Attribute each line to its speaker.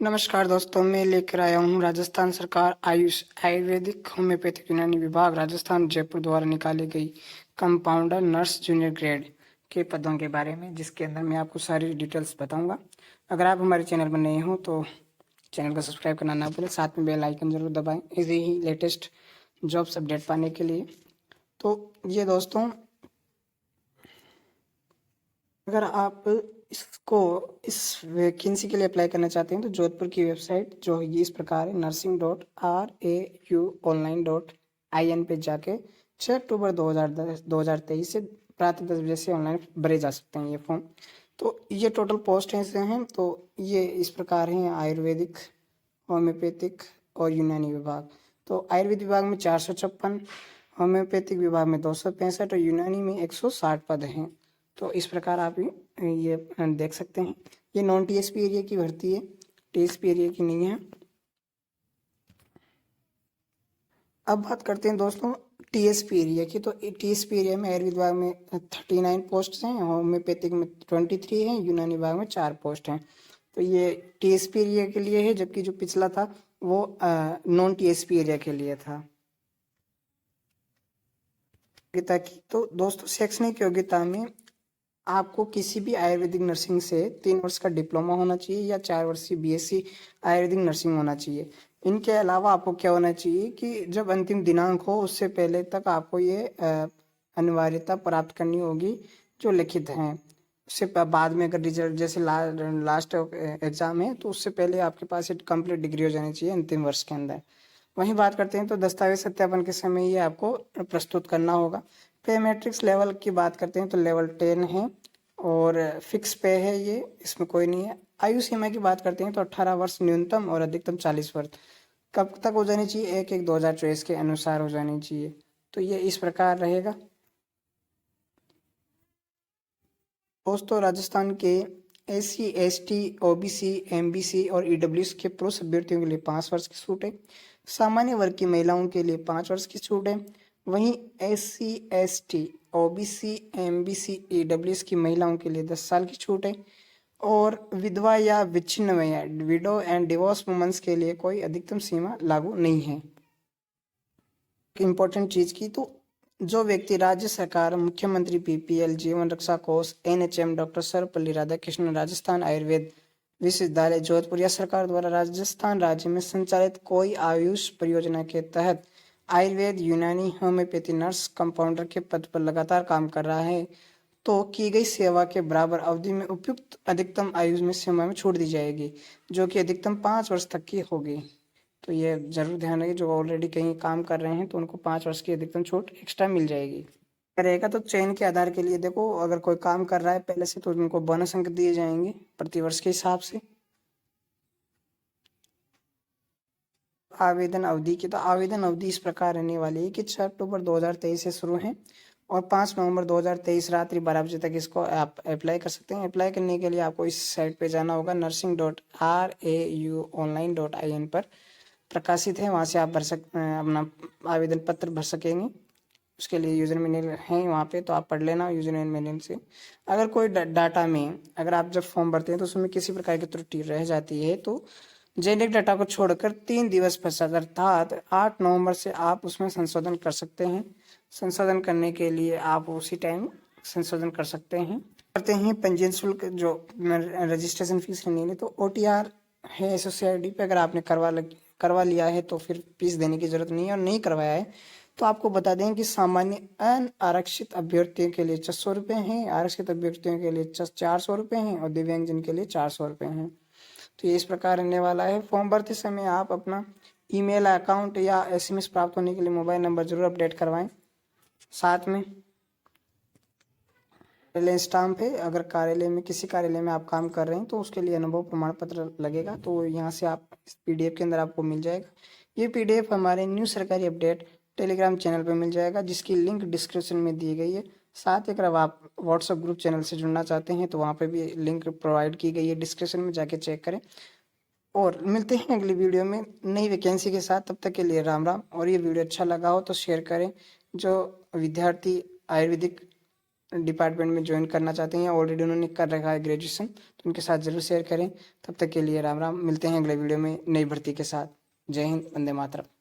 Speaker 1: नमस्कार दोस्तों, मैं लेकर आया हूँ राजस्थान सरकार आयुष आयुर्वेदिक होम्योपैथिक यूनानी विभाग राजस्थान जयपुर द्वारा निकाली गई कंपाउंडर नर्स जूनियर ग्रेड के पदों के बारे में, जिसके अंदर मैं आपको सारी डिटेल्स बताऊंगा। अगर आप हमारे चैनल पर नए हो तो चैनल को सब्सक्राइब करना ना भूलें, साथ में बेल आइकन जरूर दबाएं इसी ही लेटेस्ट जॉब्स अपडेट पाने के लिए। तो ये दोस्तों, अगर आप इस वैकेंसी के लिए अप्लाई करना चाहते हैं तो जोधपुर की वेबसाइट जो है इस प्रकार है, nursing.rauonline.in पे जाके 6 अक्टूबर 2023 से प्रातः 10 बजे से ऑनलाइन भरे जा सकते हैं ये फॉर्म। तो ये टोटल पोस्ट हैं, तो ये इस प्रकार हैं: आयुर्वेदिक, होम्योपैथिक और यूनानी विभाग। तो आयुर्वेद विभाग में 456, होम्योपैथिक विभाग में 265 और यूनानी में 160 पद हैं। तो इस प्रकार आप ये देख सकते हैं। ये नॉन टीएसपी एरिया की भर्ती है, टीएसपी एरिया की नहीं है। अब बात करते हैं दोस्तों टीएसपी एरिया की। तो टीएसपी एरिया में आयुर्वेद विभाग में 39 पोस्ट हैं, होम्योपैथिक में 23 हैं, यूनानी विभाग में 4 पोस्ट हैं। तो ये टीएसपी एरिया के लिए है, जबकि जो पिछला था वो नॉन टीएसपी एरिया के लिए था। योग्यता की तो दोस्तों, शैक्षणिक योग्यता में आपको किसी भी आयुर्वेदिक नर्सिंग से 3 वर्ष का डिप्लोमा होना चाहिए या 4 वर्ष की बीएससी आयुर्वेदिक नर्सिंग होना चाहिए। इनके अलावा आपको क्या होना चाहिए कि जब अंतिम दिनांक हो उससे पहले तक आपको ये अनिवार्यता प्राप्त करनी होगी जो लिखित हैं। उससे बाद में अगर रिजल्ट जैसे लास्ट एग्जाम है तो उससे पहले आपके पास एक कंप्लीट डिग्री हो जानी चाहिए अंतिम वर्ष के अंदर। वहीं बात करते हैं तो दस्तावेज सत्यापन के समय ये आपको प्रस्तुत करना होगा। पे मैट्रिक्स लेवल की बात करते हैं तो लेवल 10 है और फिक्स पे है, ये इसमें कोई नहीं है। आयु सीमा की बात करते हैं तो 18 वर्ष न्यूनतम और अधिकतम 40 वर्ष कब तक हो जानी चाहिए, 1/1/2024 के अनुसार हो जानी चाहिए। तो ये इस प्रकार रहेगा। दोस्तों, राजस्थान के SC ST OBC MBC और EWS के पुरुष अभ्यर्थियों के लिए 5 वर्ष की छूट है। सामान्य वर्ग की महिलाओं के लिए 5 वर्ष की छूट है। वहीं SC ST OBC MBC EWS की महिलाओं के लिए 10 साल की छूट है। और विधवा या विच्छिन्न विडो एंड डिवोर्स वुमेन्स के लिए कोई अधिकतम सीमा लागू नहीं है। इम्पोर्टेंट चीज की तो जो व्यक्ति राज्य सरकार, मुख्यमंत्री PPL, जीवन रक्षा कोष, NHM, डॉक्टर सर्वपल्ली राधाकृष्णन राजस्थान आयुर्वेद विश्वविद्यालय जोधपुर या सरकार द्वारा राजस्थान राज्य में संचालित कोई आयुष परियोजना के तहत आयुर्वेद, यूनानी, होम्योपैथी नर्स कंपाउंडर के पद पर लगातार काम कर रहा है तो की गई सेवा के बराबर अवधि में उपयुक्त अधिकतम आयु में सीमा में छूट दी जाएगी, जो कि अधिकतम 5 वर्ष तक की होगी। तो ये जरूर ध्यान रखिए, जो ऑलरेडी कहीं काम कर रहे हैं तो उनको 5 वर्ष की अधिकतम छूट एक्स्ट्रा मिल जाएगी। रहेगा तो चयन के आधार के लिए देखो, अगर कोई काम कर रहा है पहले से तो उनको बोनस अंक दिए जाएंगे प्रति वर्ष के हिसाब से। आवेदन अवधि की तो आवेदन अवधि इस प्रकार रहने वाली है कि 6 अक्टूबर 2023 से शुरू है और 5 नवंबर 2023 रात्रि 12 बजे तक इसको आप अप्लाई कर सकते हैं। अप्लाई करने के लिए आपको इस साइट पे जाना होगा, nursing.rauonline.in पर प्रकाशित है, वहाँ से आप अपना आवेदन पत्र भर सकेंगे। उसके लिए यूजर मैनुअल है वहाँ पे, तो आप पढ़ लेना यूजर मैनुअल से। अगर कोई डाटा में अगर आप जब फॉर्म भरते हैं तो उसमें किसी प्रकार की त्रुटि रह जाती है तो जेनेरिक डाटा को छोड़कर 3 दिवस पश्चात अर्थात 8 नवंबर से आप उसमें संशोधन कर सकते हैं। संशोधन करने के लिए आप उसी टाइम संशोधन कर सकते हैं। करते हैं पंजीयन शुल्क, जो रजिस्ट्रेशन फीस नहीं है तो OTR है SOCID पे, अगर आपने करवा लिया है तो फिर फीस देने की जरूरत नहीं है, और नहीं करवाया है तो आपको बता दें कि सामान्य अनारक्षित अभ्यर्थियों के लिए 600 रुपये हैं, आरक्षित अभ्यर्थियों के लिए 400 रुपये हैं और दिव्यांगजन के लिए 400 रुपये हैं। तो ये इस प्रकार रहने वाला है। फॉर्म भरते समय आप अपना ईमेल अकाउंट या SMS प्राप्त होने के लिए मोबाइल नंबर जरूर अपडेट करवाएं। साथ में कार्यालय स्टाम्प है, अगर कार्यालय में किसी कार्यालय में आप काम कर रहे हैं तो उसके लिए अनुभव प्रमाण पत्र लगेगा, तो यहाँ से आप इस PDF के अंदर आपको मिल जाएगा। ये PDF हमारे न्यू सरकारी अपडेट टेलीग्राम चैनल पर मिल जाएगा, जिसकी लिंक डिस्क्रिप्शन में दी गई है। साथ ही अगर आप व्हाट्सएप ग्रुप चैनल से जुड़ना चाहते हैं तो वहाँ पे भी लिंक प्रोवाइड की गई है, डिस्क्रिप्शन में जाके चेक करें। और मिलते हैं अगली वीडियो में नई वैकेंसी के साथ, तब तक के लिए राम राम। और ये वीडियो अच्छा लगा हो तो शेयर करें। जो विद्यार्थी आयुर्वेदिक डिपार्टमेंट में ज्वाइन करना चाहते हैं या ऑलरेडी उन्होंने कर रखा है ग्रेजुएशन, तो उनके साथ ज़रूर शेयर करें। तब तक के लिए राम राम, मिलते हैं अगले वीडियो में नई भर्ती के साथ। जय हिंद, वंदे मातरम।